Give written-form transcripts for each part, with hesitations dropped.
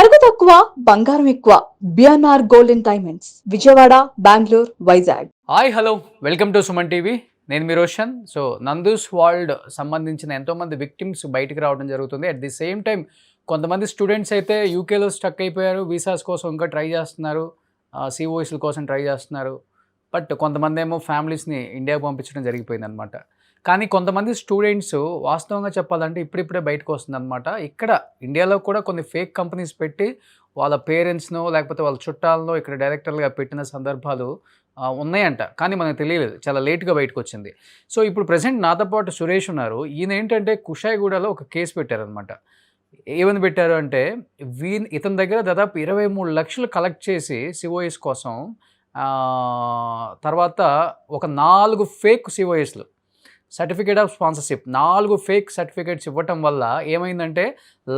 నగదు తక్కువ బంగారం ఎక్కువ. BNR gold and diamonds, Vijayawada, Bengaluru, Vizag. Hi hello, welcome to Suman TV. నేను మీ రోషన్. సో నందూస్ వరల్డ్ సంబంధించిన ఎంతోమంది విక్టిమ్స్ బయటికి రావడం జరుగుతుంది. అట్ ది సేమ్ టైం కొంతమంది స్టూడెంట్స్ అయితే యూకేలో స్టక్ అయిపోయారు, వీసాస్ కోసం ఇంకా ట్రై చేస్తున్నారు, సిఓఎస్ల కోసం ట్రై చేస్తున్నారు. బట్ కొంతమంది ఏమో ఫ్యామిలీస్ని ఇండియాకు పంపించడం జరిగిపోయింది అనమాట. కానీ కొంతమంది స్టూడెంట్స్ వాస్తవంగా చెప్పాలంటే ఇప్పుడిప్పుడే బయటకు వస్తుందన్నమాట. ఇక్కడ ఇండియాలో కూడా కొన్ని ఫేక్ కంపెనీస్ పెట్టి వాళ్ళ పేరెంట్స్నో లేకపోతే వాళ్ళ చుట్టాలనో ఇక్కడ డైరెక్టర్లుగా పెట్టిన సందర్భాలు ఉన్నాయంట. కానీ మనకు తెలియలేదు, చాలా లేట్గా బయటకు వచ్చింది. సో ఇప్పుడు ప్రజెంట్ నాతో పాటు సురేష్ ఉన్నారు. ఈయన ఏంటంటే కుషాయిగూడలో ఒక కేసు పెట్టారనమాట. ఏమని పెట్టారు అంటే, ఇతని దగ్గర దాదాపు 23 లక్షలు కలెక్ట్ చేసి సిఓఎస్ కోసం, తర్వాత ఒక 4 ఫేక్ సిఓఎస్లు, certificate of sponsorship, 4 fake certificates ఇవ్వటం వల్ల ఏమైందంటే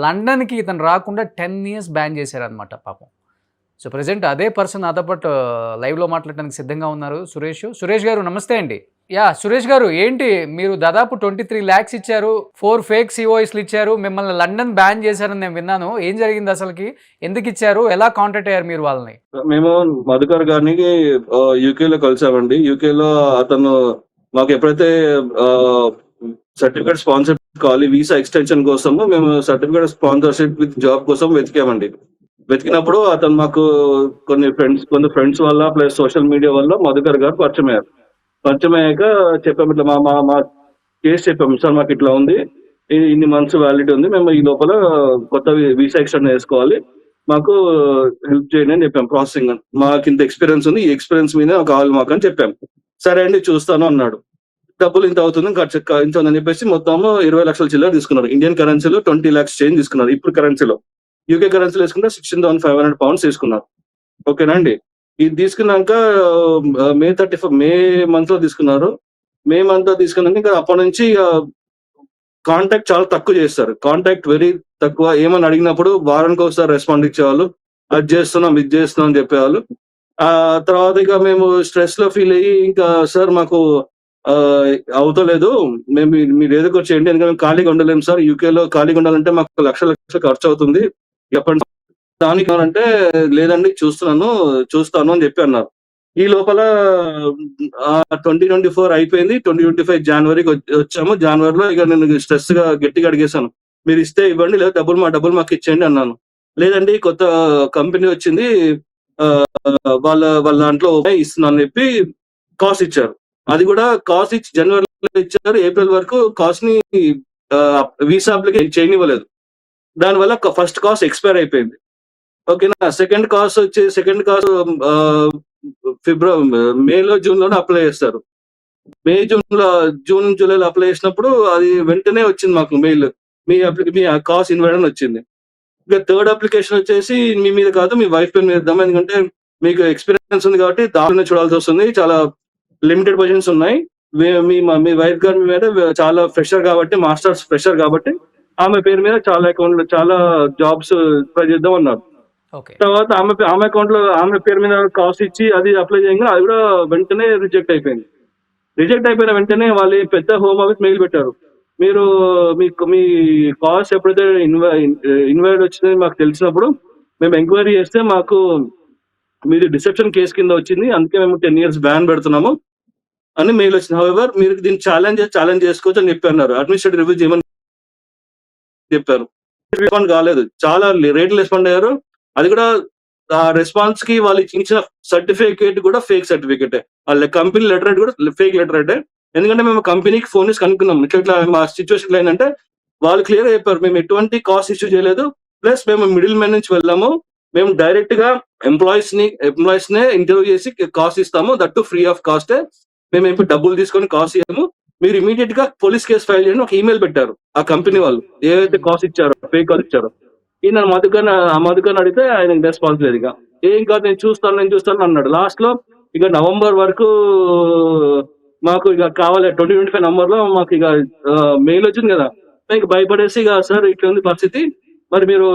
లండన్కి ఇతను రాకుండా 10 years బ్యాన్ చేశారనమాట పాపం. సో ప్రజెంట్ అదే పర్సన్ నాతో పాటు లైవ్లో మాట్లాడడానికి సిద్ధంగా ఉన్నారు, సురేష్ గారు. నమస్తే అండి. సురేష్ గారు, ఏంటి మీరు దాదాపు 23 lakhs ఇచ్చారు, 4 ఫేక్ సిఓఎస్లు ఇచ్చారు, మిమ్మల్ని లండన్ బ్యాన్ చేశారని నేను విన్నాను. ఏం జరిగింది అసలుకి? ఎందుకు ఇచ్చారు? ఎలా కాంటాక్ట్ అయ్యారు మీరు వాళ్ళని? మేము మధుకర్ గారిని యూకేలో కలిసామండి. యూకేలో అతను మాకు ఎప్పుడైతే సర్టిఫికేట్ స్పాన్సర్షిప్ కావాలి, వీసా ఎక్స్టెన్షన్ కోసము మేము సర్టిఫికేట్ స్పాన్సర్షిప్ విత్ జాబ్ కోసం వెతికామండి. వెతికినప్పుడు అతను మాకు కొన్ని ఫ్రెండ్స్ వల్ల ప్లస్ సోషల్ మీడియా వల్ల మధుకర్ గారు పరిచయం అయ్యారు. పరిచయం అయ్యాక చెప్పాము, ఇట్లా మా కేసు చెప్పాము, సార్ మాకు ఇట్లా ఉంది, ఇన్ని మంత్స్ వ్యాలిడిటీ ఉంది, మేము ఈ లోపల కొత్త వీసా ఎక్స్టెండ్ చేసుకోవాలి, మాకు హెల్ప్ చేయండి అని చెప్పాం. ప్రాసెసింగ్ మాకు ఇంత ఎక్స్పీరియన్స్ ఉంది, ఈ ఎక్స్పీరియన్స్ మీద కావాలి మాకు అని చెప్పాం. సరే అండి చూస్తాను అన్నాడు. డబ్బులు ఇంత అవుతుంది, ఇంత అని చెప్పేసి మొత్తం 20 లక్షల చిల్లర తీసుకున్నారు. ఇండియన్ కరెన్సీలో 20 lakhs చేంజ్ తీసుకున్నారు. ఇప్పుడు కరెన్సీలో, యూకే కరెన్సీలో వేసుకుంటే 16,500 pounds తీసుకున్నారు. ఓకేనా అండి. ఇది తీసుకున్నాక మే మంత్ లో తీసుకున్నారు. మే మంత్ లో తీసుకున్నాక ఇంకా అప్పటి నుంచి కాంటాక్ట్ చాలా తక్కువ చేస్తారు. కాంటాక్ట్ వెరీ తక్కువ. ఏమని అడిగినప్పుడు వారానికి ఒకసారి రెస్పాండ్ ఇచ్చేవాళ్ళు, అది చేస్తున్నాం ఇది చేస్తున్నాం అని చెప్పేవాళ్ళు. ఆ తర్వాత ఇక మేము స్ట్రెస్ లో ఫీల్ అయ్యి, ఇంకా సార్ మాకు అవుతలేదు, మేము మీరు ఏదో ఒకటి చేయండి, ఎందుకంటే మేము ఖాళీగా ఉండలేము సార్, యూకేలో ఖాళీగా ఉండాలంటే మాకు లక్షల ఖర్చు అవుతుంది, చెప్పండి. దానికి అంటే లేదండి చూస్తాను అని చెప్పి అన్నారు. ఈ లోపల 2024 అయిపోయింది. 2025 జనవరికి వచ్చాము. జనవరిలో ఇక నేను స్ట్రెస్ గా గట్టిగా అడిగేశాను, మీరు ఇస్తే ఇవ్వండి, లేదా డబ్బులు మాకు ఇచ్చేయండి అన్నాను. లేదండి కొత్త కంపెనీ వచ్చింది, వాళ్ళ దాంట్లో ఇస్తున్నాను చెప్పి కాస్ట్ ఇచ్చారు. అది కూడా కాస్ట్ ఇచ్చి జనవరిలో ఇచ్చారు, ఏప్రిల్ వరకు కాస్ట్ ని వీసా అప్లికేషన్ చేయనివ్వలేదు. దానివల్ల ఫస్ట్ కాస్ట్ ఎక్స్పైర్ అయిపోయింది. ఓకేనా. సెకండ్ కాస్ట్ మేలో జూన్లోనే అప్లై చేస్తారు. జూన్ జూలైలో అప్లై చేసినప్పుడు అది వెంటనే వచ్చింది మాకు మెయిల్, మీ కాస్ట్ ఇన్వాయిడ్ అని వచ్చింది. ఇక థర్డ్ అప్లికేషన్ వచ్చేసి మీ మీద కాదు, మీ వైఫ్ పేరు మీద ఇద్దాం, ఎందుకంటే మీకు ఎక్స్పీరియన్స్ ఉంది కాబట్టి దానిలో చూడాల్సి వస్తుంది, చాలా లిమిటెడ్ పొజిషన్స్ ఉన్నాయి, మీ వైఫ్ గారి మీద చాలా ఫ్రెషర్ కాబట్టి, మాస్టర్స్ ఫ్రెషర్ కాబట్టి ఆమె పేరు మీద చాలా జాబ్స్ ట్రై చేద్దాం అన్నారు. తర్వాత ఆమె అకౌంట్ లో ఆమె పేరు మీద కాస్ట్ ఇచ్చి అది అప్లై చేయగా అది కూడా వెంటనే రిజెక్ట్ అయిపోయింది. రిజెక్ట్ అయిపోయిన వెంటనే వాళ్ళు పెద్ద హోమ్ ఆఫీస్ మెయిల్ పెట్టారు, మీరు మీ కాస్ట్ ఎప్పుడైతే ఇన్వైట్ వచ్చిందని మాకు తెలిసినప్పుడు మేము ఎంక్వైరీ చేస్తే మాకు మీది డిసెప్షన్ కేసు కింద వచ్చింది, అందుకే మేము 10 years బ్యాన్ పెడుతున్నాము అని మెయిల్ వచ్చింది. హౌఎవర్ మీరు దీన్ని ఛాలెంజ్ చేసుకోవచ్చు అని చెప్పారు. అడ్మినిస్ట్రేటివ్ రివ్యూ చేయమని చెప్పారు. రెస్పాండ్ కాలేదు, చాలా రేట్లు రెస్పాండ్ అయ్యారు. అది కూడా ఆ రెస్పాన్స్ కి వాళ్ళు ఇచ్చిన సర్టిఫికేట్ కూడా ఫేక్ సర్టిఫికేట్, వాళ్ళ కంపెనీ లెటర్ కూడా ఫేక్ లెటర్. ఎందుకంటే మేము కంపెనీకి ఫోన్ చేసి కనుక్కున్నాం, ఇట్లా మా సిచ్యువేషన్ ఏంటంటే వాళ్ళు క్లియర్ చెప్పారు, మేము ఎటువంటి కాస్ట్ ఇష్యూ చేయలేదు, ప్లస్ మేము మిడిల్ మ్యాన్ నుంచి వెళ్ళాము, మేము డైరెక్ట్ గా ఎంప్లాయీస్ నే ఇంటర్వ్యూ చేసి కాస్ట్ ఇస్తాము, దట్టు ఫ్రీ ఆఫ్ కాస్ట్, మేము ఇప్పుడు డబ్బులు తీసుకొని కాస్ట్ ఇవ్వము, మీరు ఇమీడియట్ గా పోలీస్ కేసు ఫైల్ చేయండి ఒక ఈమెయిల్ పెట్టారు ఆ కంపెనీ వాళ్ళు, ఏదైతే కాస్ట్ ఇచ్చారో ఫేక్ కాస్ట్ ఇచ్చారో. ఈయన మధుకర్ అడిగితే ఆయన రెస్పాన్స్ లేదు. ఇక ఏం కాదు నేను చూస్తాను అన్నాడు. లాస్ట్ లో ఇక నవంబర్ వరకు మాకు ఇక కావాలి, 2025 నవంబర్ లో మాకు ఇక మెయిల్ వచ్చింది కదా, ఇక భయపడేసి ఇక సార్ ఇట్లా ఉంది పరిస్థితి, మరి మీరు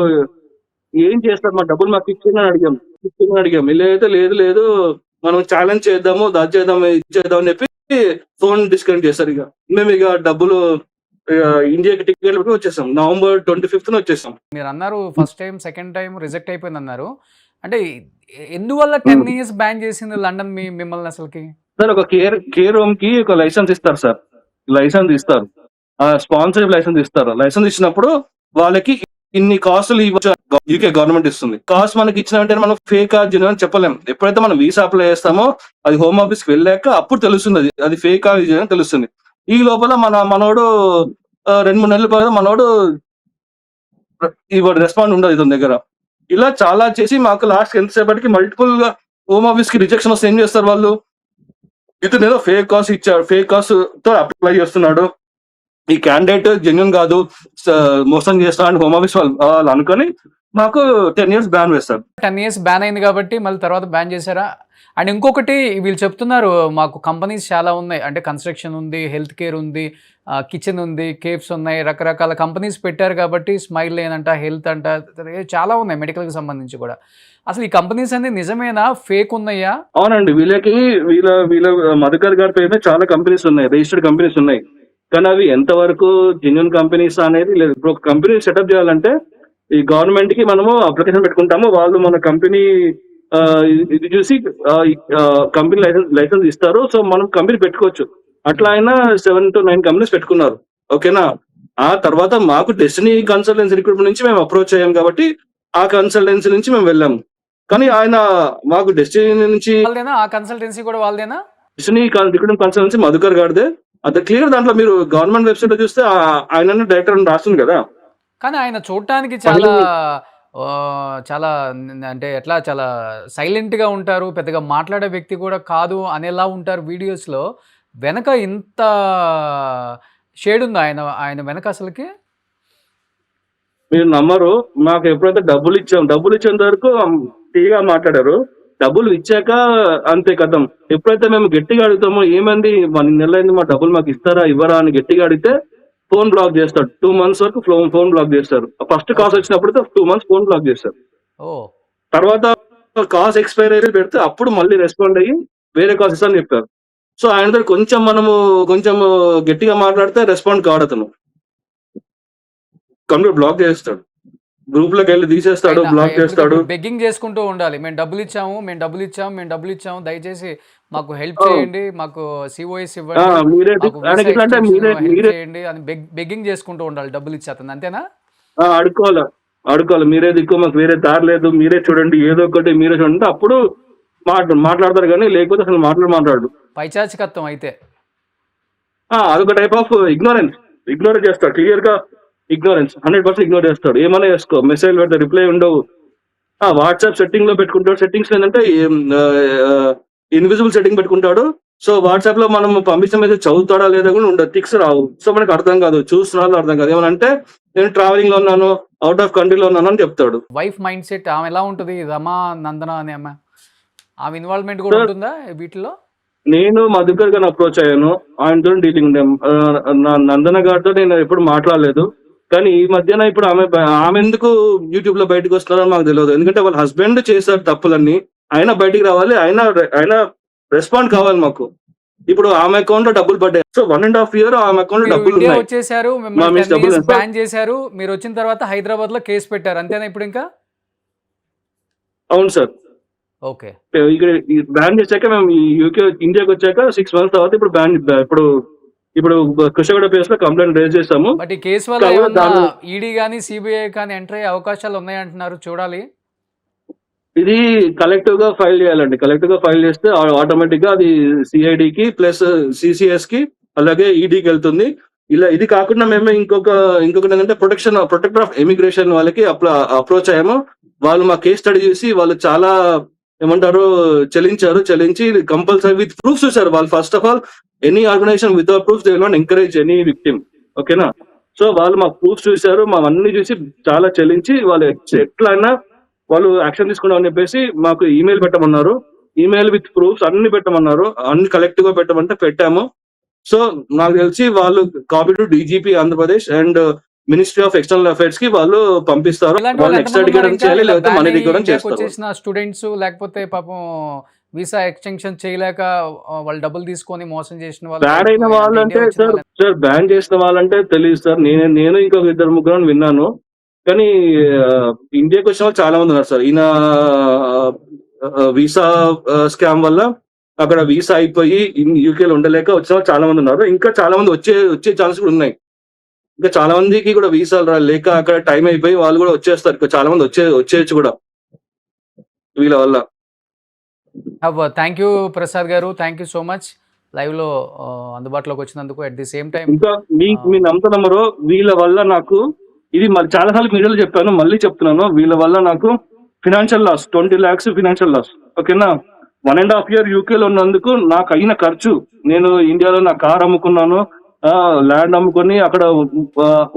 ఏం చేస్తారు, మా డబ్బులు మాకు ఇచ్చిందని అడిగాం. ఇలాగైతే లేదు మనం ఛాలెంజ్ చేద్దాము, దాచి చేద్దాం, ఇచ్చేద్దాం అని చెప్పి ఫోన్ డిస్కనెక్ట్ చేస్తారు. ఇక మేము ఇక డబ్బులు ఇండియాకి టికెట్ పెట్టి వచ్చేసాం. నవంబర్ 25న వచ్చేసాం. మీరు అన్నారు first time, second time reject అయిపోయింది అన్నారు. అంటే ఎందువల్ల 10 ఇయర్స్ బ్యాన్ చేసింది లండన్ మిమ్మల్ని అసలుకి? సార్ ఒక కేర్ హోమ్ కి ఒక లైసెన్స్ ఇస్తారు సార్. లైసెన్స్ ఇస్తారు. స్పాన్సర్షిప్ లైసెన్స్ ఇస్తారు. లైసెన్స్ ఇచ్చినప్పుడు వాళ్ళకి ఇన్ని కాస్టులు యూకే గవర్నమెంట్ ఇస్తుంది. కాస్ట్ మనకి ఇచ్చిన వెంటనే మనం ఫేక్ జెన్యూన్ అని చెప్పలేం. ఎప్పుడైతే మనం వీసా అప్లై చేస్తామో అది హోమ్ ఆఫీస్ కి వెళ్ళాక అప్పుడు తెలుస్తుంది అది ఫేక్ అని తెలుస్తుంది. ఈ లోపల మనోడు 2-3 నెలల తర్వాత మనోడు రెస్పాండ్ ఉండదు ఇతని దగ్గర. ఇలా చాలా చేసి మాకు లాస్ట్ ఎంతసేపటికి మల్టిపుల్ గా హోమ్ ఆఫీస్ కి రిజెక్షన్ వస్తే ఏం చేస్తారు వాళ్ళు, ఇతను ఏదో ఫేక్ కాస్ట్ ఇచ్చాడు, ఫేక్ కాస్ట్ తో అప్లై చేస్తున్నాడు, ఈ క్యాండిడేట్ జెన్యున్ కాదు, మోసం చేస్తాడు హోమ్ ఆఫీస్ వాళ్ళు అనుకొని మాకు 10 ఇయర్స్ బ్యాన్ వేస్తారు. 10 ఇయర్స్ బ్యాన్ అయింది కాబట్టి మళ్ళీ తర్వాత బ్యాన్ చేశారా? అండ్ ఇంకొకటి వీళ్ళు చెప్తున్నారు మాకు కంపెనీస్ చాలా ఉన్నాయి, అంటే కన్స్ట్రక్షన్ ఉంది, హెల్త్ కేర్ ఉంది, కిచెన్ ఉంది, కేఫ్స్ ఉన్నాయి, రకరకాల కంపెనీస్ పెట్టారు కాబట్టి స్మైల్ లేనంట, హెల్త్ అంట, చాలా ఉన్నాయి మెడికల్కి సంబంధించి కూడా. అసలు ఈ కంపెనీస్ అన్ని నిజమేనా, ఫేక్ ఉన్నాయా? అవునండి, వీళ్ళ మధుకర్ గారి పేరు చాలా కంపెనీస్ ఉన్నాయి, రిజిస్టర్డ్ కంపెనీస్ ఉన్నాయి. కానీ అవి ఎంతవరకు జెన్యున్ కంపెనీస్ అనేది లేదు. ఇప్పుడు ఒక కంపెనీ సెటప్ చేయాలంటే ఈ గవర్నమెంట్ కి మనము అప్లికేషన్ పెట్టుకుంటాము, వాళ్ళు మన కంపెనీ ఇది చూసి కంపెనీ లైసెన్స్ ఇస్తారు. సో మనం కంపెనీ పెట్టుకోవచ్చు. అట్లా అయినా 7 to 9 కంపెనీస్ పెట్టుకున్నారు. ఓకేనా. ఆ తర్వాత మాకు డెస్టినీ కన్సల్టెన్సీ రిక్రూట్మెంట్ నుంచి మేము అప్రోచ్ అయ్యాం కాబట్టి ఆ కన్సల్టెన్సీ నుంచి మేము వెళ్ళాము. కానీ ఆయన మాకు డెస్టినీ నుంచి ఆ కన్సల్టెన్సీ కూడా వాళ్ళదేనా? డెస్టినీ రిక్రూట్మెంట్ కన్సల్టెన్సీ మధుకర్ గారిదే. అది క్లియర్. దాంట్లో మీరు గవర్నమెంట్ వెబ్సైట్ లో చూస్తే ఆయన డైరెక్టర్ అని రాస్తుంది కదా. కానీ ఆయన చూడటానికి చాలా చాలా అంటే ఎట్లా చాలా సైలెంట్గా ఉంటారు, పెద్దగా మాట్లాడే వ్యక్తి కూడా కాదు అనేలా ఉంటారు వీడియోస్లో. వెనక ఇంత షేడ్ ఉంది ఆయన వెనక అసలుకి. మీరు నమ్మరు, మాకు ఎప్పుడైతే డబ్బులు ఇచ్చేంత వరకు టీగా మాట్లాడారు. డబ్బులు ఇచ్చాక అంతే కథం. ఎప్పుడైతే మేము గట్టిగా అడుగుతామో ఏమంది 1 నెల అయింది, మా డబ్బులు మాకు ఇస్తారా ఇవ్వరా అని గట్టిగా అడిగితే ఫోన్ బ్లాక్ చేస్తాడు. 2 months వరకు ఫోన్ బ్లాక్ చేస్తారు. ఫస్ట్ కాస్ట్ వచ్చినప్పుడు 2 months ఫోన్ బ్లాక్ చేస్తారు. తర్వాత కాస్ట్ ఎక్స్పైర్ అయితే పెడితే అప్పుడు మళ్ళీ రెస్పాండ్ అయ్యి వేరే కాస్ట్ ఇస్తా అని చెప్పారు. సో ఆయన కొంచెం గట్టిగా మాట్లాడితే రెస్పాండ్ కాడు, అతను కంప్లీట్ బ్లాక్ చేస్తాడు, గ్రూప్ లోకి వెళ్ళి తీసేస్తాడు, బ్లాక్ చేస్తాడు. బెగ్గింగ్ చేసుకుంటూ ఉండాలి, మేము డబ్బులు ఇచ్చాము, దయచేసి మాకు హెల్ప్ చేయండి, మాకు సిఓఎస్ ఇవ్వండి అని బెగ్గింగ్ చేసుకుంటూ ఉండాలి డబ్బులు ఇచ్చి అతను. అంతేనా? అడుకోవాలి మీరే దిక్కు, మాకు వేరే దారి లేదు, మీరే చూడండి, ఏదో ఒకటి మీరే చూడండి, అప్పుడు మాట్లాడతారు. కానీ లేకపోతే అసలు మాట్లాడు పైచాచికత్వం అయితే అదొక టైప్ ఆఫ్ ఇగ్నోరెన్స్ చేస్తాడు. క్లియర్ గా ఇగ్నోరెన్స్, 100% ఇగ్నోర్ చేస్తాడు. ఏమైనా చేసుకో, మెసేజ్ పెడితే రిప్లై ఉండవు. వాట్సాప్ సెట్టింగ్ లో పెట్టుకుంటాడు. సెట్టింగ్స్ ఏంటంటే ఇన్విజిబుల్ సెట్టింగ్ పెట్టుకుంటాడు. సో వాట్సాప్ లో మనం పంపించిన మెసేజ్ చదువుతాడా లేదా కూడా ఉండదు, టిక్స్ రావు. సో మనకు అర్థం కాదు, చూస్తున్నాడు అర్థం కాదు. ఏమనంటే నేను ట్రావెలింగ్ లో ఉన్నాను, అవుట్ ఆఫ్ కంట్రీలో ఉన్నాను అని చెప్తాడు. వైఫ్ మైండ్ సెట్ ఆమె ఎలా ఉంటుంది, రమా నందన అనే ఆమె ఇన్వాల్వ్మెంట్ కూడా ఉంటుందా వీటిలో? నేను మధుకర్ గారిని అప్రోచ్ అయ్యాను, ఆయనతో డీలింగ్ ఉండే. నందన గారితో నేను ఎప్పుడు మాట్లాడలేదు. కానీ ఈ మధ్యన ఇప్పుడు ఆమె ఎందుకు యూట్యూబ్ లో బయటకు వస్తున్నారో మాకు తెలియదు. ఎందుకంటే వాళ్ళ హస్బెండ్ చేశారు తప్పులన్నీ, ఆయన బయటికి రావాలి, ఆయన రెస్పాండ్ కావాలి మాకు. ఇప్పుడు ఆమె అకౌంట్ లో డబ్బులు పడ్డాయి. సో 1.5 year ఆమె అకౌంట్ లో డబ్బులు వచ్చేసారు, బ్యాన్ చేశారు. మీరు వచ్చిన తర్వాత హైదరాబాద్ లో కేసు పెట్టారు, అంతేనా ఇప్పుడు ఇంకా? అవును సార్. ఓకే. ఇక్కడ బ్యాన్ చేశాక మేము ఇండియాకి వచ్చాక 6 months తర్వాత ఇప్పుడు కృష్ణగూడ ప్లేస్ లో కంప్లైంట్ రేజ్ చేస్తాము. బట్ ఈ కేసు వల్ల ఈడీ కానీ సిబిఐ కానీ ఎంటర్ అయ్యే అవకాశాలు ఉన్నాయంటున్నారు, చూడాలి. ఇది కలెక్టివ్ గా ఫైల్ చేయాలండి. కలెక్టివ్ గా ఫైల్ చేస్తే ఆటోమేటిక్ గా అది సిఐడికి ప్లస్ సిసిఎస్ కి అలాగే ఈడీకి వెళ్తుంది. ఇలా ఇది కాకుండా మేము ఇంకొకటి ఏంటంటే ప్రొటెక్టర్ ఆఫ్ ఇమిగ్రేషన్ వాళ్ళకి అప్రోచ్ అయ్యాము. వాళ్ళు మా కేస్ స్టడీ చేసి వాళ్ళు చాలా చెల్లించి కంపల్సరీ విత్ ప్రూఫ్స్ చూసారు వాళ్ళు. First of all any organisation without proofs they will not encourage any victim. ఓకేనా. సో వాళ్ళు మా ప్రూఫ్స్ చూసారు, మా అన్ని చూసి చాలా చెల్లించి వాళ్ళు ఎట్లయినా వాళ్ళు యాక్షన్ తీసుకుంటామని చెప్పేసి మాకు ఈమెయిల్ పెట్టమన్నారు. ఈమెయిల్ విత్ ప్రూఫ్స్ అన్ని పెట్టమన్నారు. అన్ని కలెక్టివ్ గా పెట్టమంటే పెట్టాము. సో నాకు తెలిసి వాళ్ళు copy to DGP Andhra Pradesh and ministry of external affairs కి వాళ్ళు పంపిస్తారు. వాళ్ళు ఎక్స్ట్రాడికేట్ చేయాలి, లేకపోతే మనీ రికవర్ చేస్తారు. స్టూడెంట్స్ లేకపోతే పాపం వీసా ఎక్స్టెన్షన్ చేయలేక వాళ్ళు డబ్బులు తీసుకొని మోసం చేసిన బ్యాడ్ అయిన వాళ్ళు అంటే సార్ సార్ బ్యాన్ చేసిన వాళ్ళంటే తెలియదు సార్. నేను ఇంకొక ఇద్దరు ముగ్గురు విన్నాను. కానీ ఇండియాకి వచ్చిన వాళ్ళు చాలా మంది ఉన్నారు సార్. ఈయన వీసా స్కామ్ వల్ల అక్కడ వీసా అయిపోయి యూకేలో ఉండలేక వచ్చిన వాళ్ళు చాలా మంది ఉన్నారు. ఇంకా చాలా మంది వచ్చే ఛాన్స్ కూడా ఉన్నాయి. ఇంకా చాలా మందికి కూడా వీసాలు లేక అక్కడ టైం అయిపోయి వాళ్ళు కూడా వచ్చేస్తారు. ఇంకా చాలా మంది వచ్చేయచ్చు కూడా వీళ్ళ వల్ల. థ్యాంక్ యూ ప్రసాద్ గారు, థ్యాంక్ యూ సో మచ్ లైవ్లో అందుబాటులోకి వచ్చినందుకు. అట్ ది సేమ్ టైం ఇంకా మీ నమ్మరు వీళ్ళ వల్ల నాకు ఇది చాలా సార్లు మీడియాలో చెప్పాను, మళ్ళీ చెప్తున్నాను. వీళ్ళ వల్ల నాకు financial loss 20 lakhs financial loss. ఓకేనా, 1.5 year యూకేలో ఉన్నందుకు నాకు అయిన ఖర్చు, నేను ఇండియాలో నా కార్ అమ్ముకున్నాను, ల్యాండ్ అమ్ముకొని అక్కడ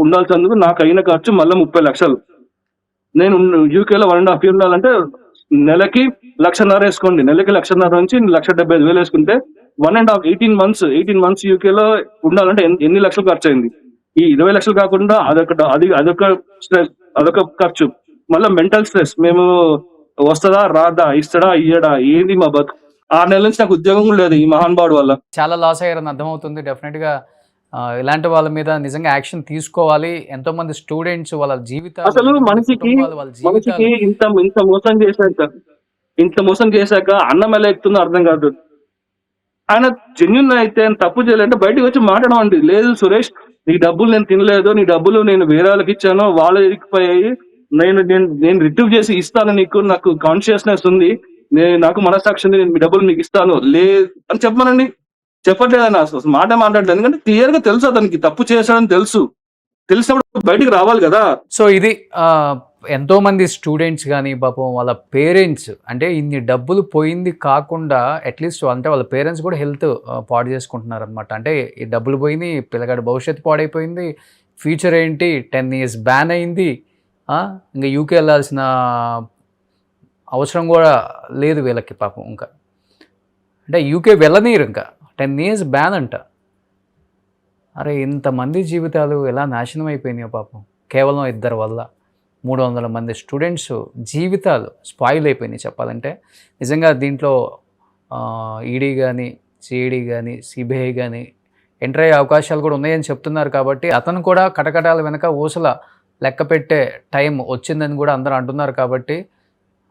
ఉండాల్సినందుకు నాకు అయిన ఖర్చు మళ్ళీ 30 lakhs. నేను యూకేలో 1.5 year ఉండాలంటే నెలకి 1,50,000 వేసుకోండి. నెలకి 1,50,000 నుంచి 1,75,000 వేసుకుంటే 18 months యూకేలో ఉండాలంటే ఎన్ని లక్షలు ఖర్చు అయింది? ఈ 20 lakhs కాకుండా అదొక స్ట్రెస్, అదొక ఖర్చు. మళ్ళీ మెంటల్ స్ట్రెస్, మేము వస్తుందా రాదా, ఇస్తాడా ఇయ్యడా, ఏంది మా బతుకు. 6 నెలల నుంచి నాకు ఉద్యోగం కూడా లేదు ఈ మహానుభావుడు వల్ల. చాలా లాస్ అయ్యారని అర్థమవుతుంది. డెఫినెట్గా ఇలాంటి వాళ్ళ మీద నిజంగా యాక్షన్ తీసుకోవాలి. ఎంతో మంది స్టూడెంట్స్ వాళ్ళ జీవితాలు, అసలు మనిషికి ఇంత మోసం చేశాక అన్నం ఎలా ఎక్కుతుందో అర్థం కాదు. ఆయన జెన్యున్ అయితే తప్పు చేయాలంటే బయటకు వచ్చి మాట్లాడమండి. లేదు సురేష్, నీ డబ్బులు నేను తినలేదు, నీ డబ్బులు నేను వేరే వాళ్ళకి ఇచ్చాను, వాళ్ళు ఇరికిపోయాయి, నేను రిట్రీవ్ చేసి ఇస్తాను, నాకు కాన్షియస్నెస్ ఉంది, నాకు మనసాక్షి ఉంది, నేను మీ డబ్బులు నీకు ఇస్తాను లేదు అని చెప్పమనండి. చెప్పట్లేదని అసలు మాట మాట్లాడలేదు. ఎందుకంటే క్లియర్ గా తెలుసు అతనికి తప్పు చేశాడని తెలిసినప్పుడు బయటికి రావాలి కదా. సో ఇది ఎంతో మంది స్టూడెంట్స్ కానీ పాపం వాళ్ళ పేరెంట్స్, అంటే ఇన్ని డబ్బులు పోయింది కాకుండా అట్లీస్ట్ అంటే వాళ్ళ పేరెంట్స్ కూడా హెల్త్ పాడు చేసుకుంటున్నారు అనమాట. అంటే ఈ డబ్బులు పోయింది, పిల్లగాడి భవిష్యత్తు పాడైపోయింది, ఫ్యూచర్ ఏంటి, 10 years బ్యాన్ అయింది, ఇంకా యూకే వెళ్ళాల్సిన అవసరం కూడా లేదు వీళ్ళకి పాపం. ఇంకా అంటే యూకే వెళ్ళనీరు, ఇంకా 10 years బ్యాన్ అంట. అరే ఇంతమంది జీవితాలు ఎలా నాశనం అయిపోయినాయో పాపం, కేవలం 2 వల్ల 300 మంది స్టూడెంట్స్ జీవితాలు స్పాయిల్ అయిపోయినాయి చెప్పాలంటే. నిజంగా దీంట్లో ఈడీ కానీ, సిఐడి కానీ, సిబిఐ కానీ ఎంటర్ అయ్యే అవకాశాలు కూడా ఉన్నాయని చెప్తున్నారు. కాబట్టి అతను కూడా కటకటాల వెనక ఊసల లెక్క పెట్టే టైం వచ్చిందని కూడా అందరూ అంటున్నారు. కాబట్టి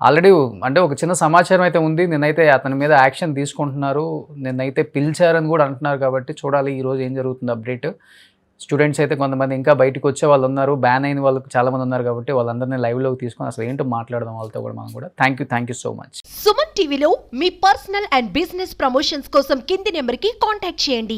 ఆల్రెడీ అంటే ఒక చిన్న సమాచారం అయితే ఉంది, నిన్నైతే అతని మీద యాక్షన్ తీసుకుంటున్నారు, నిన్నైతే పిలిచారని కూడా అంటున్నారు. కాబట్టి చూడాలి ఈరోజు ఏం జరుగుతుంది అప్డేట్. స్టూడెంట్స్ అయితే కొంతమంది ఇంకా బయటకు వచ్చే వాళ్ళు ఉన్నారు, బ్యాన్ అయిన వాళ్ళు చాలామంది ఉన్నారు. కాబట్టి వాళ్ళందరినీ లైవ్లోకి తీసుకొని అసలు ఏంటో మాట్లాడదాం వాళ్ళతో కూడా మనం కూడా. Thank you so much. Suman టీవీలో మీ పర్సనల్ అండ్ బిజినెస్ ప్రమోషన్స్ కోసం కింది నెంబర్కి కాంటాక్ట్ చేయండి.